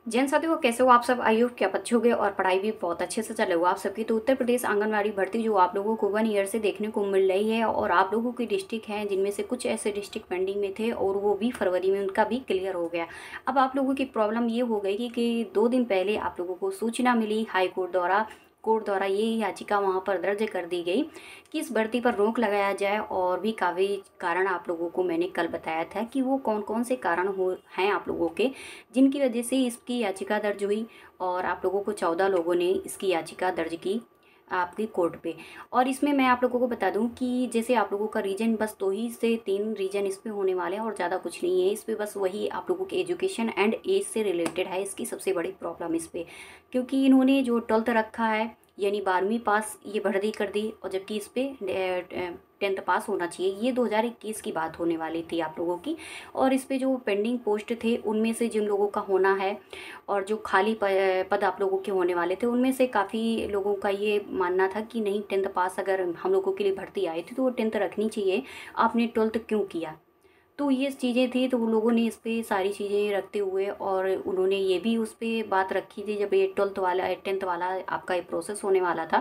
जैन साथियों, कैसे हो आप सब? आई होप कि आप अच्छे होंगे और पढ़ाई भी बहुत अच्छे से चल रही हो आप सबकी। तो उत्तर प्रदेश आंगनवाड़ी भर्ती जो आप लोगों को 1 ईयर से देखने को मिल रही है, और आप लोगों की डिस्ट्रिक्ट हैं जिनमें से कुछ ऐसे डिस्ट्रिक्ट पेंडिंग में थे और वो भी फरवरी में उनका भी क्लियर हो गया। अब आप लोगों की प्रॉब्लम ये हो गई कि 2 दिन पहले आप लोगों को सूचना मिली हाई कोर्ट द्वारा ये याचिका वहाँ पर दर्ज कर दी गई कि इस भर्ती पर रोक लगाया जाए। और भी काफ़ी कारण आप लोगों को मैंने कल बताया था कि वो कौन कौन से कारण हो हैं आप लोगों के, जिनकी वजह से इसकी याचिका दर्ज हुई। और आप लोगों को 14 लोगों ने इसकी याचिका दर्ज की आपकी कोर्ट पे। और इसमें मैं आप लोगों को बता दूं कि जैसे आप लोगों का रीजन बस 2 ही से 3 रीजन इस पे होने वाले हैं और ज़्यादा कुछ नहीं है इस पे। बस वही आप लोगों के एजुकेशन एंड एज से रिलेटेड है इसकी सबसे बड़ी प्रॉब्लम इस पे, क्योंकि इन्होंने जो 12th रखा है यानी 12वीं पास ये भर्ती कर दी, और जबकि इस पे 10th पास होना चाहिए। ये 2021 की बात होने वाली थी आप लोगों की। और इस पे जो पेंडिंग पोस्ट थे उनमें से जिन लोगों का होना है और जो खाली पद आप लोगों के होने वाले थे, उनमें से काफ़ी लोगों का ये मानना था कि नहीं, 10th पास अगर हम लोगों के लिए भर्ती आई थी तो वो 10th रखनी चाहिए, आपने 12th क्यों किया? तो ये चीज़ें थी, तो उन लोगों ने इस पे सारी चीज़ें रखते हुए, और उन्होंने ये भी उस पे बात रखी थी जब ये 12th वाला 10th वाला आपका ये प्रोसेस होने वाला था,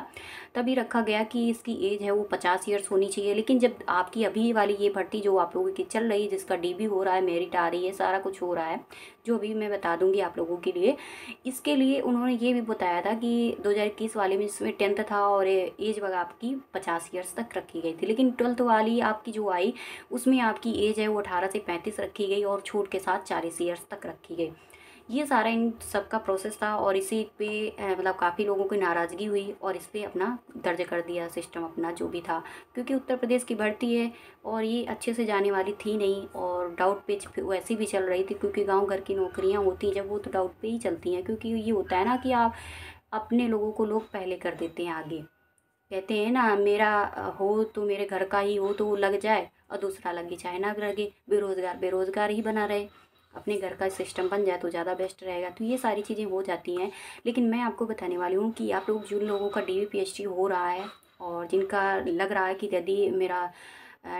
तभी रखा गया कि इसकी एज है वो 50 ईयर्स होनी चाहिए। लेकिन जब आपकी अभी वाली ये भर्ती जो आप लोगों की चल रही है, जिसका डीबी हो रहा है, मेरिट आ रही है, सारा कुछ हो रहा है, जो अभी मैं बता दूंगी आप लोगों के लिए, इसके लिए उन्होंने ये भी बताया था कि 2021 वाले में जिसमें 10th था और एज वगैरह आपकी 50 ईयर्स तक रखी गई थी। लेकिन 12th वाली आपकी जो आई उसमें आपकी एज है वो 18 से 35 रखी गई और छूट के साथ 40 ईयर्स तक रखी गई। ये सारा इन सब का प्रोसेस था, और इसी पे मतलब काफ़ी लोगों की नाराज़गी हुई और इस पे अपना दर्ज कर दिया सिस्टम अपना जो भी था, क्योंकि उत्तर प्रदेश की भर्ती है और ये अच्छे से जाने वाली थी नहीं, और डाउट पे वैसी भी चल रही थी, क्योंकि गांव घर की नौकरियां होती हैं जब वो तो डाउट पे ही चलती हैं। क्योंकि ये होता है ना कि आप अपने लोगों को लोग पहले कर देते हैं आगे। कहते हैं ना, मेरा हो तो मेरे घर का ही हो तो वो लग जाए, और दूसरा लगे चाहे ना लगे, बेरोजगार बेरोजगार ही बना रहे, अपने घर का सिस्टम बन जाए तो ज़्यादा बेस्ट रहेगा। तो ये सारी चीज़ें हो जाती हैं। लेकिन मैं आपको बताने वाली हूँ कि आप लोग जिन लोगों का DV PhD हो रहा है और जिनका लग रहा है कि यदि मेरा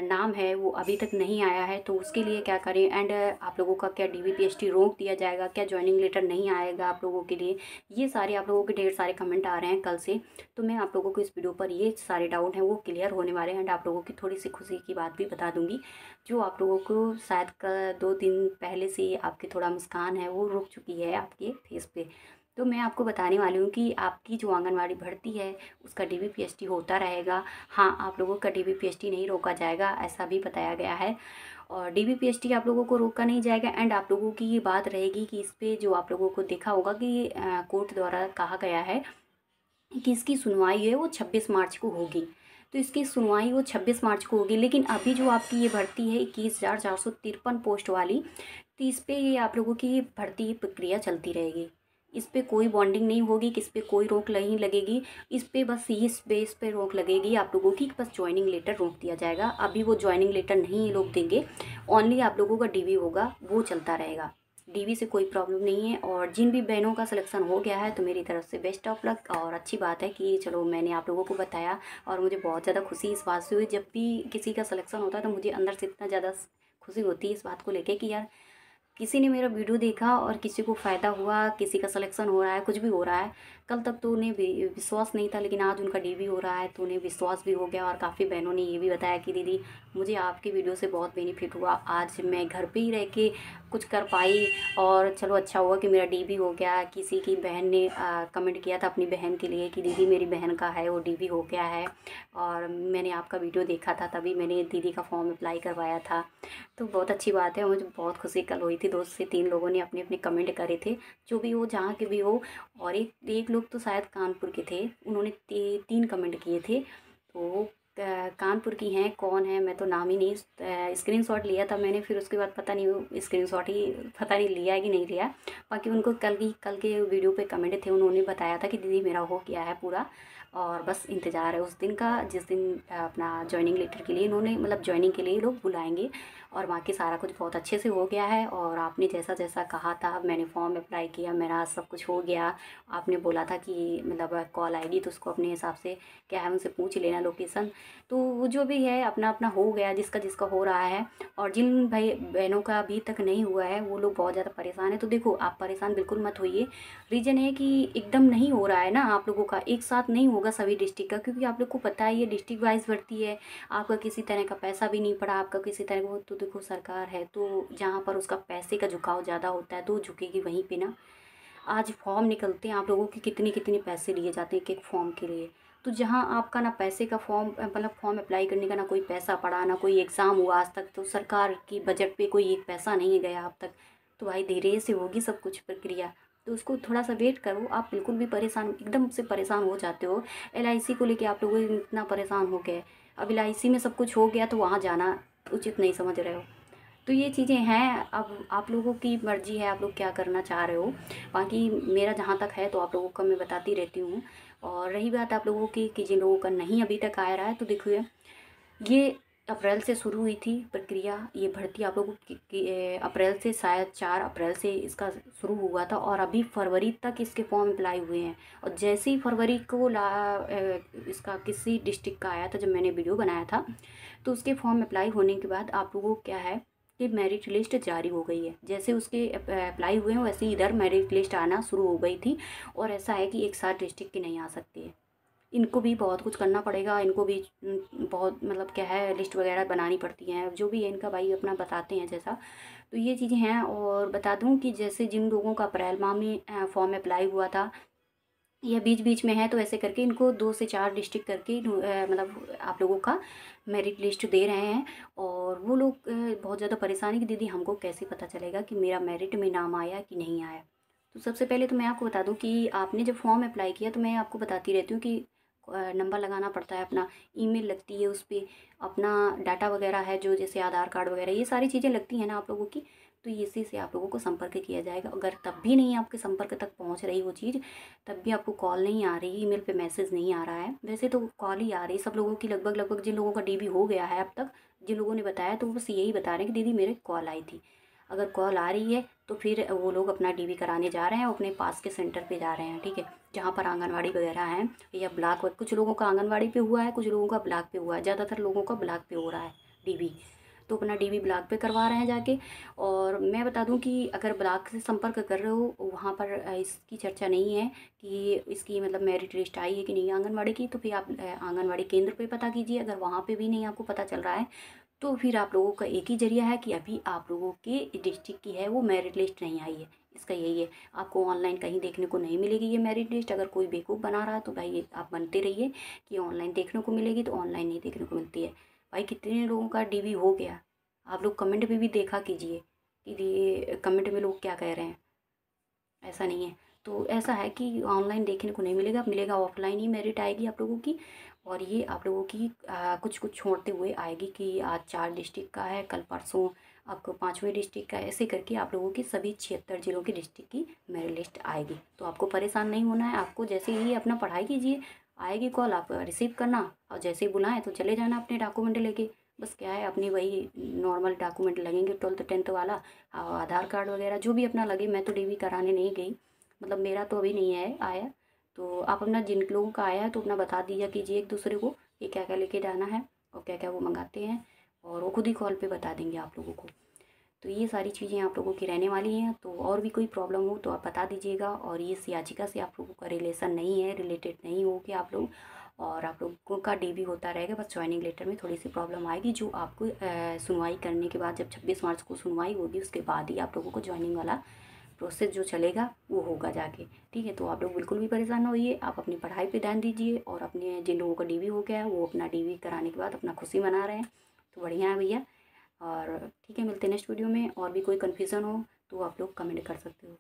नाम है वो अभी तक नहीं आया है, तो उसके लिए क्या करें। एंड आप लोगों का क्या DV PhD रोक दिया जाएगा, क्या ज्वाइनिंग लेटर नहीं आएगा आप लोगों के लिए, ये सारे आप लोगों के ढेर सारे कमेंट आ रहे हैं कल से। तो मैं आप लोगों को इस वीडियो पर ये सारे डाउट हैं वो क्लियर होने वाले हैं, एंड आप लोगों की थोड़ी सी खुशी की बात भी बता दूंगी, जो आप लोगों को शायद 2 दिन पहले से आपकी थोड़ा मुस्कान है वो रुक चुकी है आपके फेस पे। तो मैं आपको बताने वाली हूँ कि आपकी जो आंगनवाड़ी भर्ती है उसका DV PhD होता रहेगा। हाँ, आप लोगों का DV PhD नहीं रोका जाएगा, ऐसा भी बताया गया है। और DV PhD आप लोगों को रोका नहीं जाएगा। एंड आप लोगों की ये बात रहेगी कि इस पे जो आप लोगों को देखा होगा कि कोर्ट द्वारा कहा गया है कि इसकी सुनवाई है वो 26 मार्च को होगी। तो इसकी सुनवाई वो 26 मार्च को होगी। लेकिन अभी जो आपकी ये भर्ती है 21,453 पोस्ट वाली, तो इस पे ये आप लोगों की भर्ती प्रक्रिया चलती रहेगी। इस पे कोई बॉन्डिंग नहीं होगी, कि इस पे कोई रोक नहीं लगेगी। इस पे बस इस बेस पे रोक लगेगी आप लोगों की, बस ज्वाइनिंग लेटर रोक दिया जाएगा। अभी वो ज्वाइनिंग लेटर नहीं ये लोग देंगे, ओनली आप लोगों का DV होगा वो चलता रहेगा। DV से कोई प्रॉब्लम नहीं है। और जिन भी बहनों का सिलेक्शन हो गया है तो मेरी तरफ से बेस्ट ऑफ लक। और अच्छी बात है कि चलो मैंने आप लोगों को बताया, और मुझे बहुत ज़्यादा खुशी इस बात से हुई। जब भी किसी का सिलेक्शन होता है तो मुझे अंदर से इतना ज़्यादा खुशी होती है इस बात को लेके कि यार किसी ने मेरा वीडियो देखा और किसी को फ़ायदा हुआ, किसी का सिलेक्शन हो रहा है, कुछ भी हो रहा है। कल तक तो उन्हें विश्वास नहीं था, लेकिन आज उनका DV हो रहा है तो उन्हें विश्वास भी हो गया। और काफ़ी बहनों ने ये भी बताया कि दीदी मुझे आपकी वीडियो से बहुत बेनिफिट हुआ, आज मैं घर पे ही रह के कुछ कर पाई, और चलो अच्छा हुआ कि मेरा DV हो गया। किसी की बहन ने कमेंट किया था अपनी बहन के लिए कि दीदी मेरी बहन का है वो DV हो गया है, और मैंने आपका वीडियो देखा था तभी मैंने दीदी का फॉर्म अप्लाई करवाया था। तो बहुत अच्छी बात है, मुझे बहुत खुशी कल हुई थी। 2 से 3 लोगों ने अपने अपने कमेंट करे थे, जो भी हो जहाँ के भी हो। और एक एक लोग तो शायद कानपुर के थे, उन्होंने 3 कमेंट किए थे। तो वो कानपुर की हैं, कौन है मैं तो नाम ही नहीं स्क्रीनशॉट लिया था मैंने, फिर उसके बाद पता नहीं वो स्क्रीनशॉट ही पता नहीं लिया है कि नहीं लिया। बाकी उनको कल के वीडियो पे कमेंट थे, उन्होंने बताया था कि दीदी मेरा हो गया है पूरा, और बस इंतज़ार है उस दिन का जिस दिन अपना जॉइनिंग लेटर के लिए इन्होंने मतलब जॉइनिंग के लिए लोग बुलाएंगे। और बाकी सारा कुछ बहुत अच्छे से हो गया है और आपने जैसा जैसा कहा था मैंने फॉर्म अप्लाई किया, मेरा सब कुछ हो गया। आपने बोला था कि मतलब कॉल आएगी तो उसको अपने हिसाब से क्या है उनसे पूछ लेना लोकेशन। तो वो जो भी है अपना अपना हो गया, जिसका जिसका हो रहा है। और जिन भाई बहनों का अभी तक नहीं हुआ है वो लोग बहुत ज़्यादा परेशान है। तो देखो आप परेशान बिल्कुल मत होइए। रीज़न है कि एकदम नहीं हो रहा है ना, आप लोगों का एक साथ नहीं होगा सभी डिस्ट्रिक्ट का, क्योंकि आप लोग को पता है ये डिस्ट्रिक्ट वाइज भर्ती है। आपका किसी तरह का पैसा भी नहीं पड़ा, आपका किसी तरह का। तो देखो सरकार है तो जहाँ पर उसका पैसे का झुकाव ज़्यादा होता है तो झुकेगी वहीं पे ना। आज फॉर्म निकलते हैं आप लोगों के कितने कितने पैसे लिए जाते हैं एक एक फॉर्म के लिए। तो जहाँ आपका ना पैसे का फॉर्म मतलब फॉर्म अप्लाई करने का ना कोई पैसा पड़ा, ना कोई एग्ज़ाम हुआ आज तक, तो सरकार की बजट पे कोई एक पैसा नहीं गया अब तक। तो भाई धीरे से होगी सब कुछ प्रक्रिया, तो उसको थोड़ा सा वेट करो। आप बिल्कुल भी परेशान एकदम से परेशान हो जाते हो। एलआईसी को लेके आप लोग इतना परेशान हो गए। अब एलआईसी में सब कुछ हो गया तो वहाँ जाना उचित नहीं समझ रहे हो। तो ये चीज़ें हैं, अब आप लोगों की मर्ज़ी है आप लोग क्या करना चाह रहे हो। बाकी मेरा जहाँ तक है तो आप लोगों का मैं बताती रहती हूँ। और रही बात आप लोगों की कि जिन लोगों का नहीं अभी तक आ रहा है, तो देखिए ये अप्रैल से शुरू हुई थी प्रक्रिया, ये भर्ती आप लोगों की अप्रैल से, शायद 4 अप्रैल से इसका शुरू हुआ था और अभी फरवरी तक इसके फॉर्म अप्लाई हुए हैं। और जैसे ही फरवरी को इसका किसी डिस्ट्रिक्ट का आया था जब मैंने वीडियो बनाया था, तो उसके फॉर्म अप्लाई होने के बाद आप लोगों को क्या है कि मेरिट लिस्ट जारी हो गई है। जैसे उसके अप्लाई हुए हैं वैसे ही इधर मेरिट लिस्ट आना शुरू हो गई थी। और ऐसा है कि एक साथ डिस्ट्रिक्ट की नहीं आ सकती है, इनको भी बहुत कुछ करना पड़ेगा। इनको भी बहुत मतलब क्या है लिस्ट वगैरह बनानी पड़ती हैं, जो भी है इनका भाई अपना बताते हैं जैसा। तो ये चीज़ें हैं। और बता दूं कि जैसे जिन लोगों का अप्रैल माह में फॉर्म अप्लाई हुआ था या बीच बीच में है, तो ऐसे करके इनको 2 से 4 डिस्ट्रिक्ट करके मतलब आप लोगों का मेरिट लिस्ट दे रहे हैं। और वो लोग बहुत ज़्यादा परेशानी कि दीदी हमको कैसे पता चलेगा कि मेरा मेरिट में नाम आया कि नहीं आया। तो सबसे पहले तो मैं आपको बता दूं कि आपने जब फॉर्म अप्लाई किया तो मैं आपको बताती रहती हूँ कि नंबर लगाना पड़ता है अपना, ईमेल लगती है उस पर, अपना डाटा वगैरह है जो जैसे आधार कार्ड वगैरह ये सारी चीज़ें लगती हैं ना आप लोगों की। तो इसी से आप लोगों को संपर्क किया जाएगा। अगर तब भी नहीं आपके संपर्क तक पहुंच रही वो चीज़, तब भी आपको कॉल नहीं आ रही, ईमेल पे मैसेज नहीं आ रहा है, वैसे तो कॉल ही आ रही सब लोगों की लगभग लगभग। जिन लोगों का डीबी हो गया है अब तक, जिन लोगों ने बताया तो बस यही बता रहे हैं कि दीदी मेरे कॉल आई थी। अगर कॉल आ रही है तो फिर वो लोग अपना डीबी कराने जा रहे हैं, अपने पास के सेंटर पे जा रहे हैं, ठीक है, जहाँ पर आंगनवाड़ी वगैरह हैं या ब्लॉक। कुछ लोगों का आंगनवाड़ी पे हुआ है, कुछ लोगों का ब्लॉक पे हुआ है, ज़्यादातर लोगों का ब्लॉक पे हो रहा है डीबी। तो अपना डीबी ब्लॉक पे करवा रहे हैं जाके। और मैं बता दूं कि अगर ब्लॉक से संपर्क कर रहे हो वहाँ पर इसकी चर्चा नहीं है कि इसकी मतलब मेरिट लिस्ट आई है कि नहीं आंगनवाड़ी की, तो फिर आप आंगनवाड़ी केंद्र पे पता कीजिए। अगर वहाँ पे भी नहीं आपको पता चल रहा है तो फिर आप लोगों का एक ही जरिया है कि अभी आप लोगों के डिस्ट्रिक्ट की है वो मेरिट लिस्ट नहीं आई है। इसका यही है, आपको ऑनलाइन कहीं देखने को नहीं मिलेगी ये मेरिट लिस्ट। अगर कोई बेवकूफ़ बना रहा है तो भाई आप बनते रहिए कि ऑनलाइन देखने को मिलेगी, तो ऑनलाइन नहीं देखने को मिलती है। भाई कितने लोगों का डीबी हो गया, आप लोग कमेंट में भी देखा कीजिए कि ये कमेंट में लोग क्या कह रहे हैं। ऐसा नहीं है, तो ऐसा है कि ऑनलाइन देखने को नहीं मिलेगा, मिलेगा ऑफलाइन ही मेरिट आएगी आप लोगों की। और ये आप लोगों की कुछ कुछ छोड़ते हुए आएगी कि आज 4 डिस्ट्रिक्ट का है, कल परसों आपको 5वें डिस्ट्रिक्ट का है, ऐसे करके आप लोगों की सभी 76 जिलों की डिस्ट्रिक्ट की मेरिट लिस्ट आएगी। तो आपको परेशान नहीं होना है, आपको जैसे ही अपना पढ़ाई कीजिए, आएगी कॉल आप रिसीव करना और जैसे ही बुलाएं तो चले जाना अपने डॉक्यूमेंट लेके। बस क्या है अपनी वही नॉर्मल डॉक्यूमेंट लगेंगे 12th 10th वाला, आधार कार्ड वगैरह जो भी अपना लगे। मैं तो डीवी कराने नहीं गई, मतलब मेरा तो अभी नहीं है आया। तो आप अपना जिन लोगों का आया है तो अपना बता दिया कीजिए एक दूसरे को कि क्या क्या लेके जाना है और क्या क्या वो मंगाते हैं, और वो खुद ही कॉल पे बता देंगे आप लोगों को। तो ये सारी चीज़ें आप लोगों की रहने वाली हैं। तो और भी कोई प्रॉब्लम हो तो आप बता दीजिएगा। और ये इस याचिका से आप लोगों का रिलेशन नहीं है, रिलेटेड नहीं हो कि आप लोग, और आप लोगों का डीबी होता रहेगा। बस ज्वाइनिंग लेटर में थोड़ी सी प्रॉब्लम आएगी जो आपको सुनवाई करने के बाद, जब 26 मार्च को सुनवाई होगी उसके बाद ही आप लोगों को ज्वाइनिंग वाला प्रोसेस जो चलेगा वो होगा जाके, ठीक है। तो आप लोग बिल्कुल भी परेशान ना होइए, आप अपनी पढ़ाई पे ध्यान दीजिए। और अपने जिन लोगों का डीवी हो गया है वो अपना डीवी कराने के बाद अपना खुशी मना रहे हैं, तो बढ़िया है भैया। और ठीक है, मिलते हैं नेक्स्ट वीडियो में। और भी कोई कन्फ्यूज़न हो तो आप लोग कमेंट कर सकते हो।